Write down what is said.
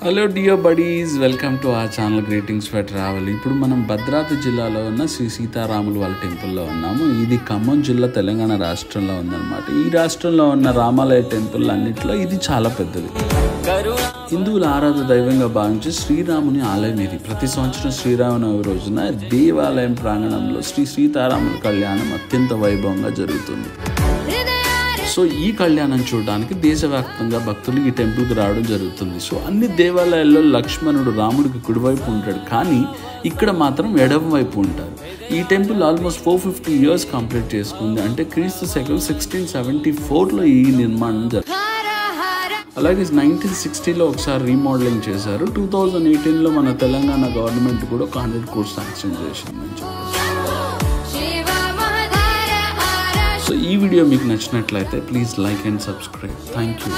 Hello dear buddies, welcome to our channel greetings for travel. ఇప్పుడు మనం భద్రాద్రి జిల్లాలో ఉన్న శ్రీ సీతారాముల వాళ్ళ టెంపుల్లో ఉన్నాము. ఇది ఖమ్మం జిల్లా తెలంగాణ రాష్ట్రంలో ఉందన్నమాట. ఈ రాష్ట్రంలో ఉన్న రామాలయ టెంపుల్ అన్నింటిలో ఇది చాలా పెద్దది. హిందువుల ఆరాధన దైవంగా భావించి శ్రీరాముని ఆలయం ఇది. ప్రతి సంవత్సరం శ్రీరామనవమి రోజున దేవాలయం ప్రాంగణంలో శ్రీ సీతారాముల కళ్యాణం అత్యంత వైభవంగా జరుగుతుంది. సో ఈ కళ్యాణం చూడడానికి దేశవ్యాప్తంగా భక్తులు ఈ టెంపుల్కి రావడం జరుగుతుంది. సో అన్ని దేవాలయాల్లో లక్ష్మణుడు రాముడికి కుడివైపు ఉంటాడు, కానీ ఇక్కడ మాత్రం ఎడమ వైపు ఉంటారు. ఈ టెంపుల్ ఆల్మోస్ట్ 450 years కంప్లీట్ చేసుకుంది. అంటే క్రీస్తు శకం 1674లో ఈ నిర్మాణం జరిగింది. అలాగే 1960లో ఒకసారి రీమోడలింగ్ చేశారు. 2018లో మన తెలంగాణ గవర్నమెంట్ కూడా ఒక 100 crores శాంక్షన్ చేసిందని చెప్పేసి. సో ఈ వీడియో మీకు నచ్చినట్లయితే please like and subscribe. Thank you.